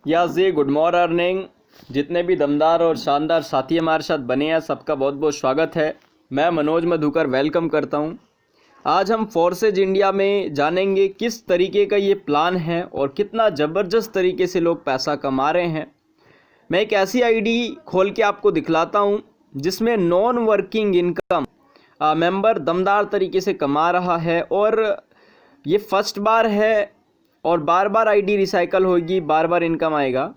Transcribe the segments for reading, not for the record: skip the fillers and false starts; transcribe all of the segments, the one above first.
Yes जी, good morning. जितने भी दमदार और शानदार साथी हमारे साथ बने हैं सबका बहुत बहुत स्वागत है। मैं मनोज मधुकर वेलकम करता हूं। आज हम फोर्सेज इंडिया में जानेंगे किस तरीके का ये प्लान है और कितना ज़बरदस्त तरीके से लोग पैसा कमा रहे हैं। मैं एक ऐसी आईडी खोल के आपको दिखलाता हूं जिसमें नॉन वर्किंग इनकम मेंबर दमदार तरीके से कमा रहा है और ये फर्स्ट बार है और बार बार आईडी रिसाइकल होगी, बार बार इनकम आएगा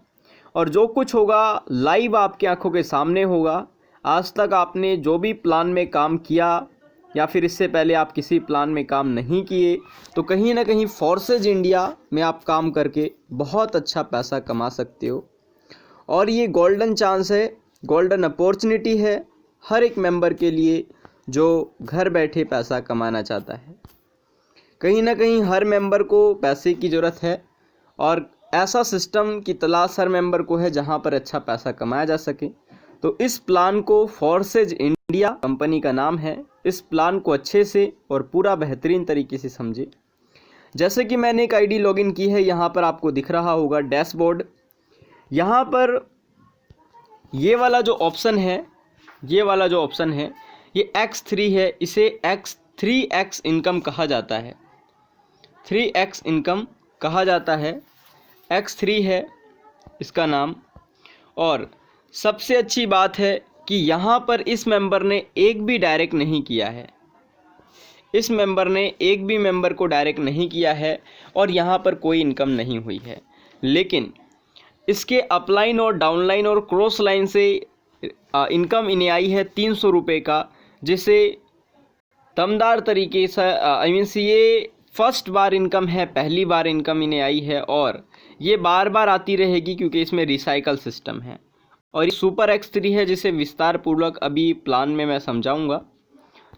और जो कुछ होगा लाइव आपकी आंखों के सामने होगा। आज तक आपने जो भी प्लान में काम किया या फिर इससे पहले आप किसी प्लान में काम नहीं किए तो कहीं ना कहीं फोर्सेज इंडिया में आप काम करके बहुत अच्छा पैसा कमा सकते हो। और ये गोल्डन चांस है, गोल्डन अपॉर्चुनिटी है हर एक मेंबर के लिए जो घर बैठे पैसा कमाना चाहता है। कहीं ना कहीं हर मेंबर को पैसे की ज़रूरत है और ऐसा सिस्टम की तलाश हर मेंबर को है जहां पर अच्छा पैसा कमाया जा सके। तो इस प्लान को फोर्सेज इंडिया कंपनी का नाम है। इस प्लान को अच्छे से और पूरा बेहतरीन तरीके से समझे। जैसे कि मैंने एक आईडी लॉगिन की है, यहाँ पर आपको दिख रहा होगा डैशबोर्ड। यहाँ पर ये वाला जो ऑप्शन है, ये X3 है। इसे X3X इनकम कहा जाता है। 3X इनकम कहा जाता है। X3 है इसका नाम। और सबसे अच्छी बात है कि यहाँ पर इस मेंबर ने एक भी डायरेक्ट नहीं किया है। इस मेंबर ने एक भी मेंबर को डायरेक्ट नहीं किया है और यहाँ पर कोई इनकम नहीं हुई है। लेकिन इसके अपलाइन और डाउनलाइन और क्रॉस लाइन से इनकम इन्हें आई है 300 रुपये का, जिसे दमदार तरीके से ये फर्स्ट बार इनकम है, पहली बार इनकम इन्हें आई है और ये बार बार आती रहेगी क्योंकि इसमें रिसाइकल सिस्टम है। और ये सुपर X3 है जिसे विस्तार पूर्वक अभी प्लान में मैं समझाऊंगा,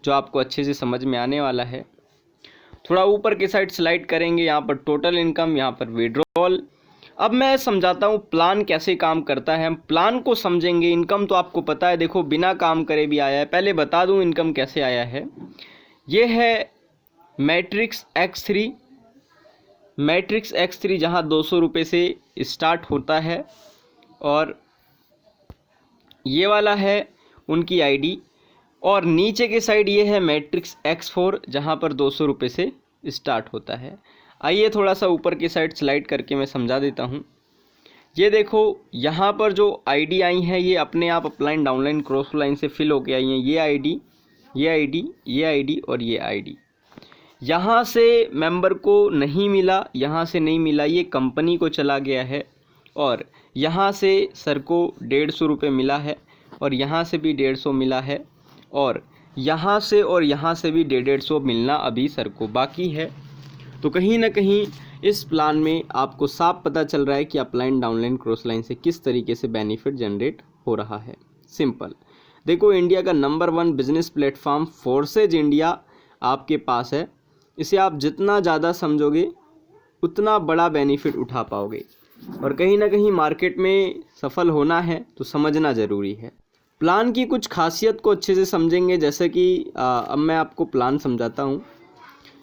जो आपको अच्छे से समझ में आने वाला है। थोड़ा ऊपर की साइड स्लाइड करेंगे, यहाँ पर टोटल इनकम, यहाँ पर विड्रॉल। अब मैं समझाता हूँ प्लान कैसे काम करता है। हम प्लान को समझेंगे। इनकम तो आपको पता है, देखो बिना काम करे भी आया है। पहले बता दूँ इनकम कैसे आया है। ये है मैट्रिक्स X3 जहाँ 200 रुपये से स्टार्ट होता है और ये वाला है उनकी आईडी। और नीचे के साइड ये है मैट्रिक्स X4 जहाँ पर 200 रुपये से स्टार्ट होता है। आइए थोड़ा सा ऊपर की साइड स्लाइड करके मैं समझा देता हूँ। ये देखो यहाँ पर जो आईडी आई हैं ये अपने आप अपलाइन डाउनलाइन क्रॉस लाइन से फिल होके आई हैं। ये आईडी, ये आईडी, ये आईडी और ये आईडी। यहाँ से मेंबर को नहीं मिला, यहाँ से नहीं मिला, ये कंपनी को चला गया है। और यहाँ से सर को 150 रुपये मिला है और यहाँ से भी 150 मिला है और यहाँ से और यहाँ से भी 150 मिलना अभी सर को बाकी है। तो कहीं ना कहीं इस प्लान में आपको साफ पता चल रहा है कि अपलाइन डाउनलाइन क्रॉस लाइन से किस तरीके से बेनिफिट जनरेट हो रहा है। सिंपल देखो, इंडिया का number 1 business platform forces India आपके पास है। इसे आप जितना ज़्यादा समझोगे उतना बड़ा बेनिफिट उठा पाओगे। और कहीं ना कहीं मार्केट में सफल होना है तो समझना ज़रूरी है। प्लान की कुछ खासियत को अच्छे से समझेंगे। जैसे कि अब मैं आपको प्लान समझाता हूँ।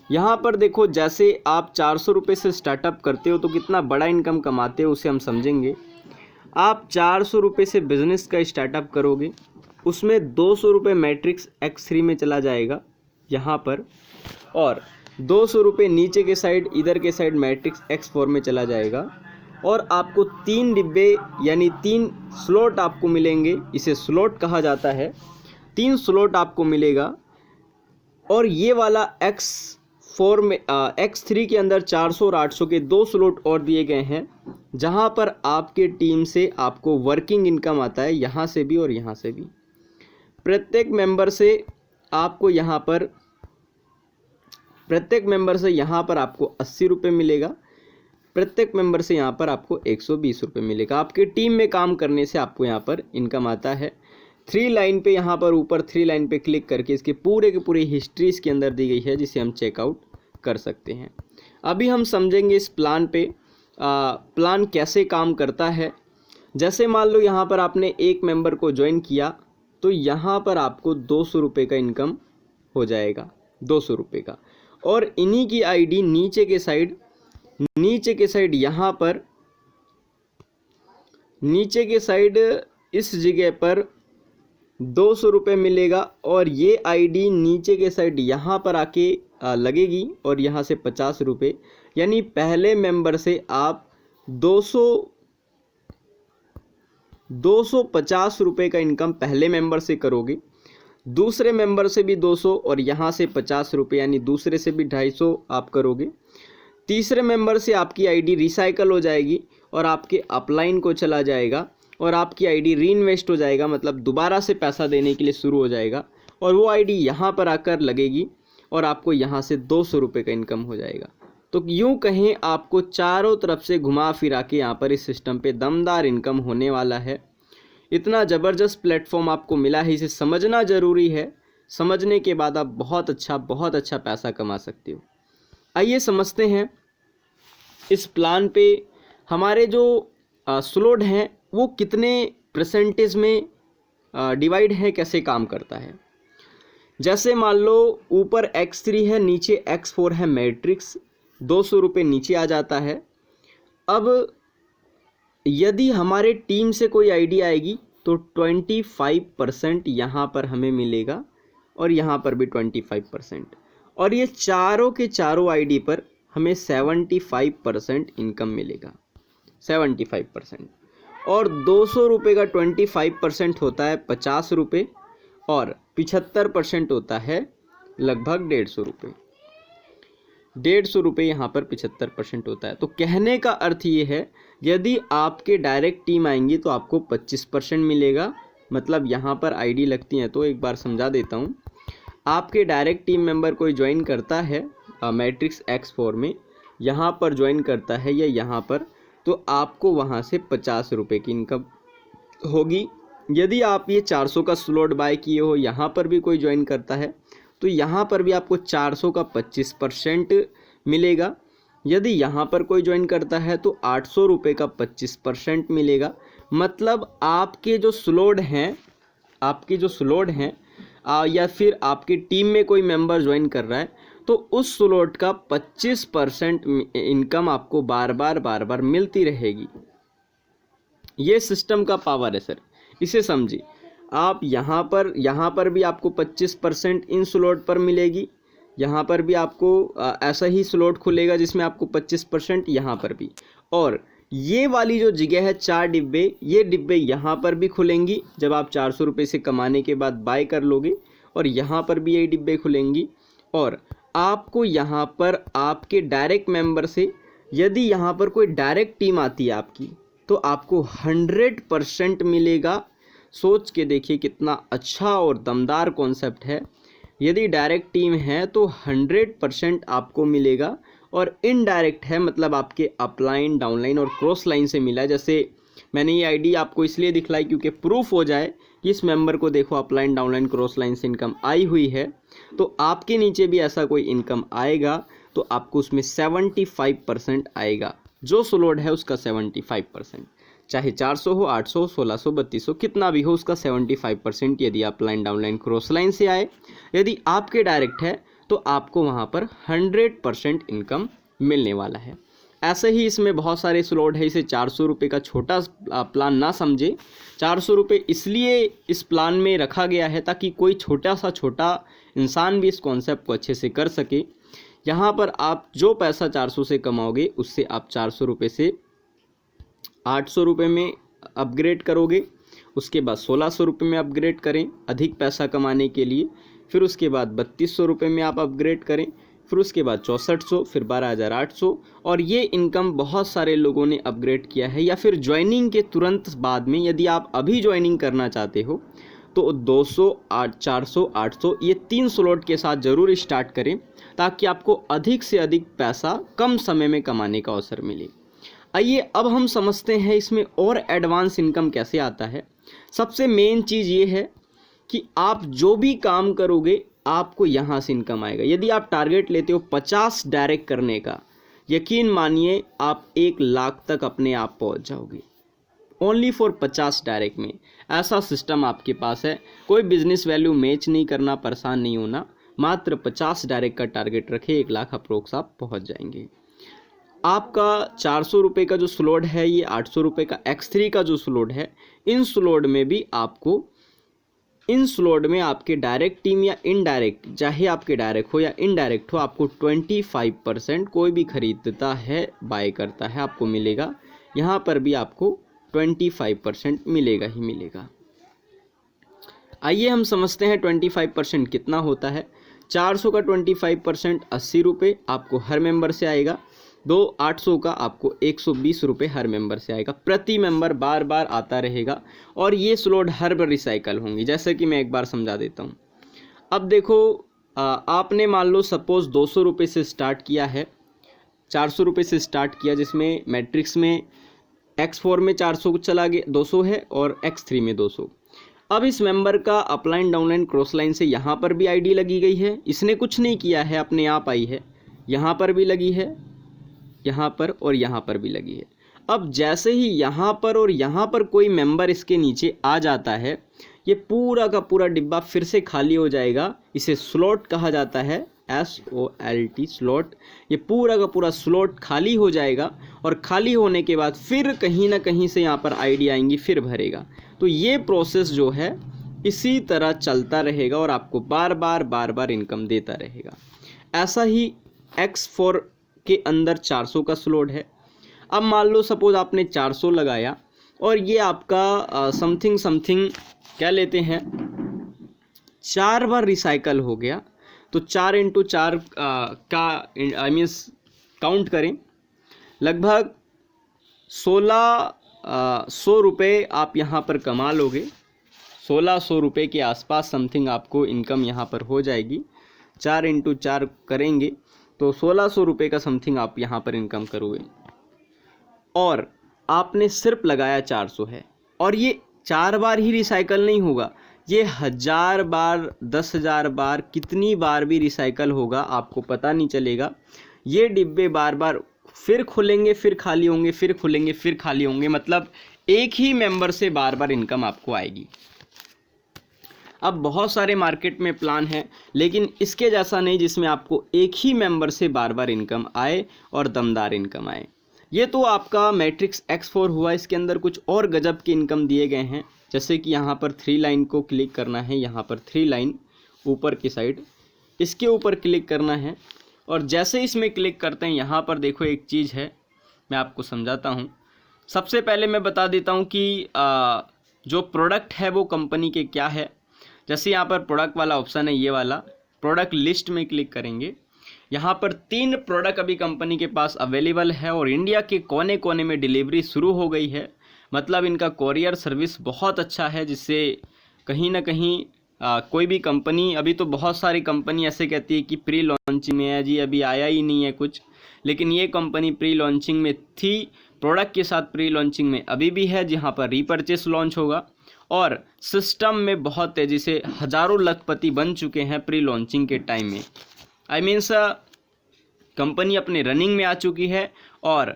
यहाँ पर देखो, जैसे आप 400 रुपये से स्टार्टअप करते हो तो कितना बड़ा इनकम कमाते हो उसे हम समझेंगे। आप 400 रुपये से बिज़नेस का स्टार्टअप करोगे, उसमें 200 रुपये मैट्रिक्स X3 में चला जाएगा यहाँ पर, और 200 रुपये नीचे के साइड इधर के साइड मैट्रिक्स X4 में चला जाएगा। और आपको 3 डिब्बे यानी 3 स्लॉट आपको मिलेंगे। इसे स्लॉट कहा जाता है। 3 स्लॉट आपको मिलेगा। और ये वाला X4 में X3 के अंदर 400 और 800 के 2 स्लॉट और दिए गए हैं, जहां पर आपके टीम से आपको वर्किंग इनकम आता है, यहाँ से भी और यहाँ से भी। प्रत्येक मेंबर से यहाँ पर आपको 80 रुपये मिलेगा। प्रत्येक मेंबर से यहाँ पर आपको 120 रुपये मिलेगा। आपके टीम में काम करने से आपको यहाँ पर इनकम आता है। 3 लाइन पे, यहाँ पर ऊपर 3 लाइन पे क्लिक करके इसके पूरे के पूरे हिस्ट्री इसके अंदर दी गई है, जिसे हम चेकआउट कर सकते हैं। अभी हम समझेंगे इस प्लान पे प्लान कैसे काम करता है। जैसे मान लो यहाँ पर आपने एक मेंबर को ज्वाइन किया तो यहाँ पर आपको 200 रुपये का इनकम हो जाएगा, 200 रुपये का। और इन्हीं की आईडी नीचे के साइड यहाँ पर नीचे के साइड इस जगह पर 200 रुपये मिलेगा और ये आईडी नीचे के साइड यहाँ पर आके लगेगी और यहाँ से 50 रुपये, यानी पहले मेंबर से आप 250 रुपये का इनकम पहले मेंबर से करोगे, दूसरे मेंबर से भी 200 और यहाँ से 50 रुपये, यानी दूसरे से भी 250 आप करोगे। तीसरे मेंबर से आपकी आईडी रिसाइकल हो जाएगी और आपके अपलाइन को चला जाएगा और आपकी आईडी रीइन्वेस्ट हो जाएगा, मतलब दोबारा से पैसा देने के लिए शुरू हो जाएगा और वो आईडी यहाँ पर आकर लगेगी और आपको यहाँ से 200 रुपये का इनकम हो जाएगा। तो यूँ कहें आपको चारों तरफ से घुमा फिरा के यहाँ पर इस सिस्टम पे दमदार इनकम होने वाला है। इतना ज़बरदस्त प्लेटफॉर्म आपको मिला है, इसे समझना ज़रूरी है। समझने के बाद आप बहुत अच्छा पैसा कमा सकते हो। आइए समझते हैं इस प्लान पे हमारे जो स्लॉट हैं वो कितने परसेंटेज में डिवाइड है, कैसे काम करता है। जैसे मान लो ऊपर X3 है, नीचे X4 है मैट्रिक्स, 200 रुपये नीचे आ जाता है। अब यदि हमारे टीम से कोई आईडी आएगी तो 25% यहाँ पर हमें मिलेगा और यहाँ पर भी 25%, और ये चारों के चारों आईडी पर हमें 75% इनकम मिलेगा, 75%। और 200 रुपये का 25% होता है 50 रुपये और 75% होता है लगभग 150 रुपये। 150 रुपये यहाँ पर 75% होता है। तो कहने का अर्थ ये है, यदि आपके डायरेक्ट टीम आएंगी तो आपको 25% मिलेगा। मतलब यहाँ पर आईडी लगती है, तो एक बार समझा देता हूँ। आपके डायरेक्ट टीम मेंबर कोई ज्वाइन करता है मैट्रिक्स X4 में, यहाँ पर ज्वाइन करता है या यहाँ पर, तो आपको वहाँ से 50 रुपये की इनकम होगी। यदि आप ये 400 का स्लॉट बाय किए हो, यहाँ पर भी कोई ज्वाइन करता है तो यहाँ पर भी आपको 400 का 25% मिलेगा। यदि यहाँ पर कोई ज्वाइन करता है तो 800 रुपये का 25% मिलेगा। मतलब आपके जो स्लॉट हैं, या फिर आपकी टीम में कोई मेंबर ज्वाइन कर रहा है तो उस स्लॉट का 25% इनकम आपको बार बार मिलती रहेगी। ये सिस्टम का पावर है सर, इसे समझिए। आप यहाँ पर भी आपको 25% इन स्लॉट पर मिलेगी, यहाँ पर भी आपको ऐसा ही स्लॉट खुलेगा जिसमें आपको 25%, यहाँ पर भी। और ये वाली जो जगह है 4 डिब्बे, ये डिब्बे यहाँ पर भी खुलेंगी जब आप 400 रुपये से कमाने के बाद बाय कर लोगे, और यहाँ पर भी ये डिब्बे खुलेंगी। और आपको यहाँ पर आपके डायरेक्ट मेंबर से, यदि यहाँ पर कोई डायरेक्ट टीम आती है आपकी, तो आपको 100% मिलेगा। सोच के देखिए कितना अच्छा और दमदार कॉन्सेप्ट है। यदि डायरेक्ट टीम है तो 100% आपको मिलेगा, और इनडायरेक्ट है मतलब आपके अपलाइन, डाउनलाइन और क्रॉस लाइन से मिला है। जैसे मैंने ये आईडी आपको इसलिए दिखलाई क्योंकि प्रूफ हो जाए कि इस मेंबर को देखो अपलाइन, डाउनलाइन, क्रॉस लाइन से इनकम आई हुई है। तो आपके नीचे भी ऐसा कोई इनकम आएगा तो आपको उसमें 75% आएगा। जो स्लॉट है उसका 75%, चाहे 400 हो, 800 हो, 1600, 3200, कितना भी हो, उसका 75%। यदि अपलाइन, डाउनलाइन, क्रॉस लाइन से आए, यदि आपके डायरेक्ट है तो आपको वहाँ पर 100% इनकम मिलने वाला है। ऐसे ही इसमें बहुत सारे स्लॉट है। इसे 400 रुपये का छोटा प्लान ना समझे। 400 रुपये इसलिए इस प्लान में रखा गया है ताकि कोई छोटा इंसान भी इस कॉन्सेप्ट को अच्छे से कर सके। यहाँ पर आप जो पैसा 400 से कमाओगे उससे आप 400 रुपये से 800 रुपये में अपग्रेड करोगे, उसके बाद 1600 रुपये में अपग्रेड करें अधिक पैसा कमाने के लिए, फिर उसके बाद 3200 रुपये में आप अपग्रेड करें, फिर उसके बाद 6400, फिर 12800। और ये इनकम बहुत सारे लोगों ने अपग्रेड किया है। या फिर ज्वाइनिंग के तुरंत बाद में, यदि आप अभी ज्वाइनिंग करना चाहते हो तो 200, 400, 800 ये 3 स्लॉट के साथ ज़रूर स्टार्ट करें ताकि आपको अधिक से अधिक पैसा कम समय में कमाने का अवसर मिले। आइए अब हम समझते हैं इसमें और एडवांस इनकम कैसे आता है। सबसे मेन चीज़ ये है कि आप जो भी काम करोगे आपको यहाँ से इनकम आएगा। यदि आप टारगेट लेते हो 50 डायरेक्ट करने का, यकीन मानिए आप 1 लाख तक अपने आप पहुँच जाओगे ओनली फॉर 50 डायरेक्ट में। ऐसा सिस्टम आपके पास है। कोई बिजनेस वैल्यू मैच नहीं करना, परेशान नहीं होना, मात्र 50 डायरेक्ट का टारगेट रखे 1 लाख अप्रोक्स आप पहुँच जाएंगे। आपका 400 रुपये का जो स्लॉट है, ये 800 रुपये का X3 का जो स्लॉट है, इन स्लॉट में भी आपको, इन स्लॉट में आपके डायरेक्ट टीम या इनडायरेक्ट, चाहे आपके डायरेक्ट हो या इनडायरेक्ट हो, आपको 25% कोई भी खरीदता है, बाय करता है, आपको मिलेगा। यहाँ पर भी आपको 25% मिलेगा ही मिलेगा। आइए हम समझते हैं 25% कितना होता है। 400 का 25% 80 रुपये आपको हर मेंबर से आएगा। 800 का आपको 120 रुपये हर मेंबर से आएगा। प्रति मेंबर बार बार आता रहेगा और ये स्लॉट हर बार रिसाइकल होंगी। जैसे कि मैं एक बार समझा देता हूँ। अब देखो, आपने मान लो सपोज 200 रुपये से स्टार्ट किया है, 400 रुपये से स्टार्ट किया, जिसमें मैट्रिक्स में X4 में 400 चला गया, 200 है, और X3 में 200। अब इस मेंबर का अपलाइन डाउनलाइन क्रॉस लाइन से यहाँ पर भी आईडी लगी गई है। इसने कुछ नहीं किया है, अपने आप आई है। यहाँ पर भी लगी है, यहाँ पर और यहाँ पर भी लगी है। अब जैसे ही यहाँ पर और यहाँ पर कोई मेंबर इसके नीचे आ जाता है, ये पूरा का पूरा डिब्बा फिर से खाली हो जाएगा। इसे स्लॉट कहा जाता है, SOLT स्लॉट। ये पूरा का पूरा स्लॉट खाली हो जाएगा और खाली होने के बाद फिर कहीं ना कहीं से यहाँ पर आईडी आएंगी, फिर भरेगा। तो ये प्रोसेस जो है इसी तरह चलता रहेगा और आपको बार बार इनकम देता रहेगा। ऐसा ही X4 के अंदर 400 का स्लॉट है। अब मान लो सपोज आपने 400 लगाया और ये आपका समथिंग क्या लेते हैं, 4 बार रिसाइकल हो गया। तो 4 × 4 का आई मीन्स काउंट करें, लगभग 1600 रुपये आप यहाँ पर कमा लोगे। 1600 रुपये के आसपास समथिंग आपको इनकम यहाँ पर हो जाएगी। 4 × 4 करेंगे तो 1600 रुपये का समथिंग आप यहाँ पर इनकम करोगे। और आपने सिर्फ लगाया 400 है, और ये 4 बार ही रिसाइकल नहीं होगा, ये 1000 बार, 10,000 बार, कितनी बार भी रिसाइकल होगा आपको पता नहीं चलेगा। ये डिब्बे बार बार फिर खुलेंगे, फिर खाली होंगे, फिर खुलेंगे, फिर खाली होंगे। मतलब एक ही मेंबर से बार बार इनकम आपको आएगी। अब बहुत सारे मार्केट में प्लान है, लेकिन इसके जैसा नहीं जिसमें आपको एक ही मेंबर से बार बार इनकम आए और दमदार इनकम आए। ये तो आपका मैट्रिक्स X4 हुआ। इसके अंदर कुछ और गजब के इनकम दिए गए हैं, जैसे कि यहाँ पर 3 लाइन को क्लिक करना है। यहाँ पर 3 लाइन ऊपर की साइड, इसके ऊपर क्लिक करना है, और जैसे इसमें क्लिक करते हैं यहाँ पर देखो एक चीज़ है, मैं आपको समझाता हूँ। सबसे पहले मैं बता देता हूँ कि जो प्रोडक्ट है वो कंपनी के क्या है। जैसे यहाँ पर प्रोडक्ट वाला ऑप्शन है, ये वाला प्रोडक्ट लिस्ट में क्लिक करेंगे। यहाँ पर 3 प्रोडक्ट अभी कंपनी के पास अवेलेबल है और इंडिया के कोने कोने में डिलीवरी शुरू हो गई है। मतलब इनका कोरियर सर्विस बहुत अच्छा है, जिससे कहीं ना कहीं कोई भी कंपनी, अभी तो बहुत सारी कंपनी ऐसे कहती है कि प्री लॉन्चिंग में है जी, अभी आया ही नहीं है कुछ, लेकिन ये कंपनी प्री लॉन्चिंग में थी, प्रोडक्ट के साथ प्री लॉन्चिंग में अभी भी है, जहाँ पर रीपरचेस लॉन्च होगा। और सिस्टम में बहुत तेज़ी से हज़ारों लखपति बन चुके हैं प्री लॉन्चिंग के टाइम में। आई मीन्स कंपनी अपने रनिंग में आ चुकी है और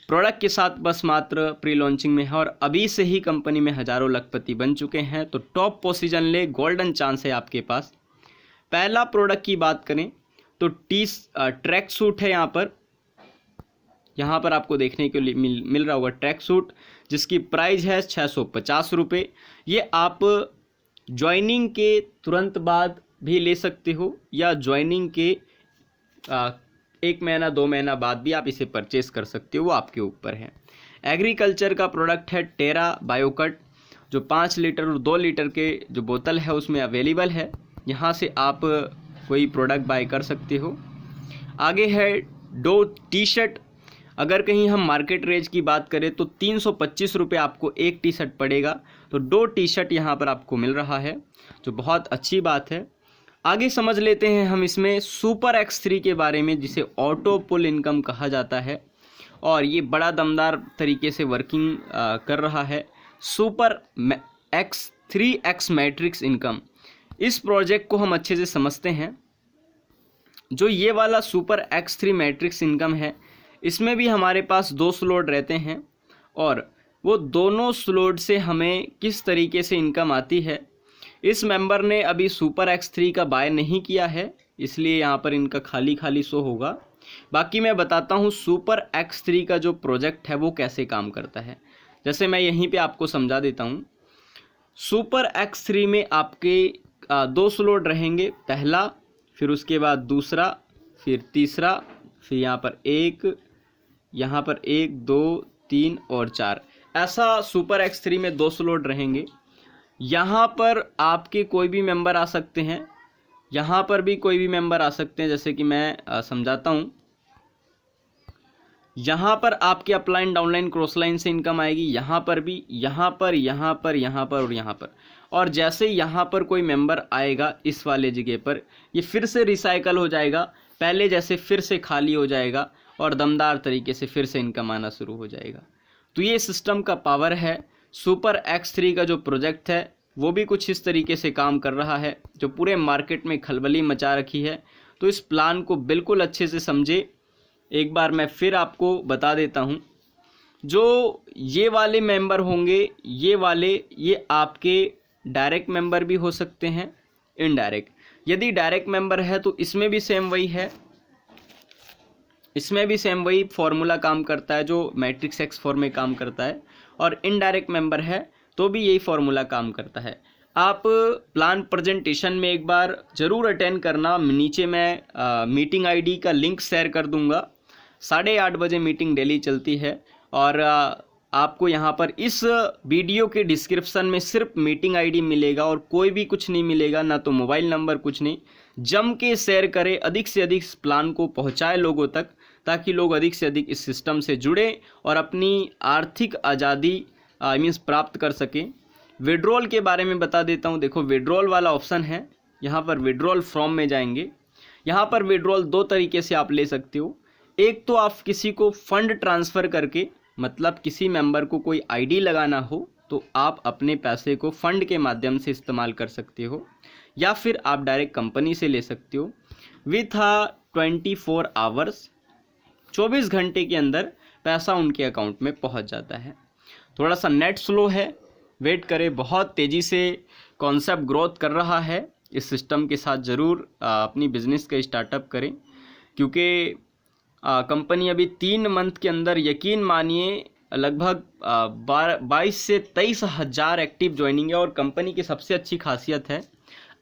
प्रोडक्ट के साथ बस मात्र प्री लॉन्चिंग में है, और अभी से ही कंपनी में हज़ारों लखपति बन चुके हैं। तो टॉप पोजीशन ले, गोल्डन चांस है आपके पास। पहला प्रोडक्ट की बात करें तो ट्रैक सूट है। यहाँ पर आपको देखने के लिए मिल रहा होगा ट्रैक सूट, जिसकी प्राइस है 650 रुपये। ये आप ज्वाइनिंग के तुरंत बाद भी ले सकते हो, या ज्वाइनिंग के 1 महीना 2 महीना बाद भी आप इसे परचेस कर सकते हो, वो आपके ऊपर है। एग्रीकल्चर का प्रोडक्ट है टेरा बायोकट, जो 5 लीटर और 2 लीटर के जो बोतल है उसमें अवेलेबल है। यहाँ से आप कोई प्रोडक्ट बाय कर सकते हो। आगे है डो टी शर्ट। अगर कहीं हम मार्केट रेंज की बात करें तो 325 रुपये आपको एक टी शर्ट पड़ेगा। तो 2 टी शर्ट यहाँ पर आपको मिल रहा है, जो बहुत अच्छी बात है। आगे समझ लेते हैं हम इसमें सुपर X3 के बारे में, जिसे ऑटो पुल इनकम कहा जाता है, और ये बड़ा दमदार तरीके से वर्किंग कर रहा है। सुपर X3X मैट्रिक्स इनकम, इस प्रोजेक्ट को हम अच्छे से समझते हैं। जो ये वाला सुपर X3 मैट्रिक्स इनकम है, इसमें भी हमारे पास 2 स्लॉट रहते हैं, और वो दोनों स्लॉट से हमें किस तरीके से इनकम आती है। इस मेंबर ने अभी सुपर X3 का बाय नहीं किया है, इसलिए यहाँ पर इनका खाली खाली शो होगा। बाकी मैं बताता हूँ सुपर X3 का जो प्रोजेक्ट है वो कैसे काम करता है। जैसे मैं यहीं पे आपको समझा देता हूँ। सुपर X3 में आपके 2 स्लॉट रहेंगे, पहला, फिर उसके बाद दूसरा, फिर तीसरा, फिर यहाँ पर एक, यहाँ पर 1 2 3 और 4, ऐसा सुपर X3 में 2 स्लॉट रहेंगे। यहाँ पर आपके कोई भी मेंबर आ सकते हैं, यहाँ पर भी कोई भी मेंबर आ सकते हैं। जैसे कि मैं समझाता हूँ। यहाँ पर आपके अपलाइन डाउनलाइन क्रॉस लाइन से इनकम आएगी, यहाँ पर भी, यहाँ पर, यहाँ पर, यहाँ पर और यहाँ पर। और जैसे यहाँ पर कोई मेंबर आएगा इस वाले जगह पर, ये फिर से रिसाइकल हो जाएगा, पहले जैसे फिर से खाली हो जाएगा और दमदार तरीके से फिर से इनकम आना शुरू हो जाएगा। तो ये सिस्टम का पावर है। सुपर X3 का जो प्रोजेक्ट है वो भी कुछ इस तरीके से काम कर रहा है, जो पूरे मार्केट में खलबली मचा रखी है। तो इस प्लान को बिल्कुल अच्छे से समझे। एक बार मैं फिर आपको बता देता हूँ। जो ये वाले मेंबर होंगे, ये वाले, ये आपके डायरेक्ट मेंबर भी हो सकते हैं, इनडायरेक्ट। यदि डायरेक्ट मेंबर है तो इसमें भी सेम वही है, इसमें भी सेम वही फॉर्मूला काम करता है जो मैट्रिक्स X4 में काम करता है। और इनडायरेक्ट मेंबर है तो भी यही फॉर्मूला काम करता है। आप प्लान प्रेजेंटेशन में एक बार ज़रूर अटेंड करना। नीचे मैं मीटिंग आईडी का लिंक शेयर कर दूंगा। 8:30 बजे मीटिंग डेली चलती है। और आपको यहाँ पर इस वीडियो के डिस्क्रिप्शन में सिर्फ मीटिंग आईडी मिलेगा और कोई भी कुछ नहीं मिलेगा, ना तो मोबाइल नंबर, कुछ नहीं। जम के शेयर करें, अधिक से अधिक इस प्लान को पहुँचाए लोगों तक, ताकि लोग अधिक से अधिक इस सिस्टम से जुड़े और अपनी आर्थिक आज़ादी मीन्स प्राप्त कर सकें। विड्रॉल के बारे में बता देता हूँ। देखो, विड्रॉल वाला ऑप्शन है, यहाँ पर विड्रॉल फ्रॉम में जाएंगे। यहाँ पर विड्रॉल 2 तरीके से आप ले सकते हो। एक तो आप किसी को फंड ट्रांसफ़र करके, मतलब किसी मेंबर को कोई आईडी लगाना हो तो आप अपने पैसे को फंड के माध्यम से इस्तेमाल कर सकते हो, या फिर आप डायरेक्ट कंपनी से ले सकते हो। विथ 24 आवर्स, 24 घंटे के अंदर पैसा उनके अकाउंट में पहुंच जाता है। थोड़ा सा नेट स्लो है, वेट करें। बहुत तेज़ी से कॉन्सेप्ट ग्रोथ कर रहा है। इस सिस्टम के साथ ज़रूर अपनी बिजनेस का स्टार्टअप करें, क्योंकि कंपनी अभी 3 मंथ के अंदर, यकीन मानिए, लगभग 22 से 23 हज़ार एक्टिव ज्वाइनिंग है। और कंपनी की सबसे अच्छी खासियत है,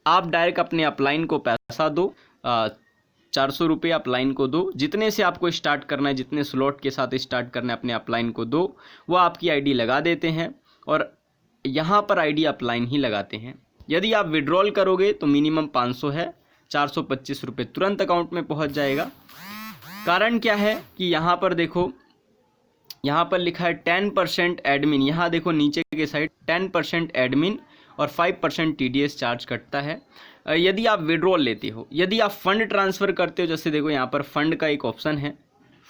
आप डायरेक्ट अपने अपलाइन को पैसा दो, 400 रुपये अपलाइन को दो। जितने से आपको स्टार्ट करना है, जितने स्लॉट के साथ स्टार्ट करना है, अपने अपलाइन को दो, वो आपकी आईडी लगा देते हैं और यहाँ पर आईडी अपलाइन ही लगाते हैं। यदि आप विड्रॉल करोगे तो मिनिमम 500 है, 425 रुपये तुरंत अकाउंट में पहुँच जाएगा। कारण क्या है कि यहाँ पर देखो, यहाँ पर लिखा है 10% एडमिन। यहाँ देखो नीचे के साइड 10% एडमिन और 5% TDS चार्ज कटता है यदि आप विड्रॉल लेते हो। यदि आप फंड ट्रांसफ़र करते हो, जैसे देखो यहाँ पर फंड का एक ऑप्शन है,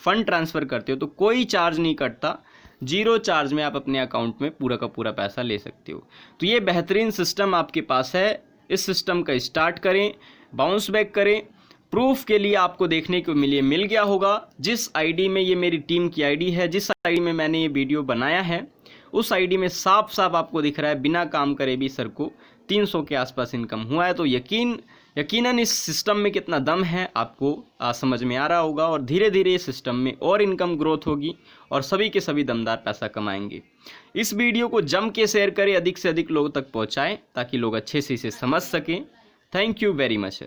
फंड ट्रांसफ़र करते हो तो कोई चार्ज नहीं कटता, 0 चार्ज में आप अपने अकाउंट में पूरा का पूरा पैसा ले सकते हो। तो ये बेहतरीन सिस्टम आपके पास है। इस सिस्टम का स्टार्ट करें, बाउंस बैक करें। प्रूफ के लिए आपको देखने को मिल गया होगा, जिस आईडी में, ये मेरी टीम की आईडी है, जिस आईडी में मैंने ये वीडियो बनाया है, उस आईडी में साफ साफ आपको दिख रहा है बिना काम करे भी सर को 300 के आसपास इनकम हुआ है। तो यकीनन इस सिस्टम में कितना दम है आपको समझ में आ रहा होगा। और धीरे धीरे इस सिस्टम में और इनकम ग्रोथ होगी और सभी के सभी दमदार पैसा कमाएंगे। इस वीडियो को जम के शेयर करें, अधिक से अधिक लोगों तक पहुँचाएँ, ताकि लोग अच्छे से इसे समझ सकें। Thank you very much.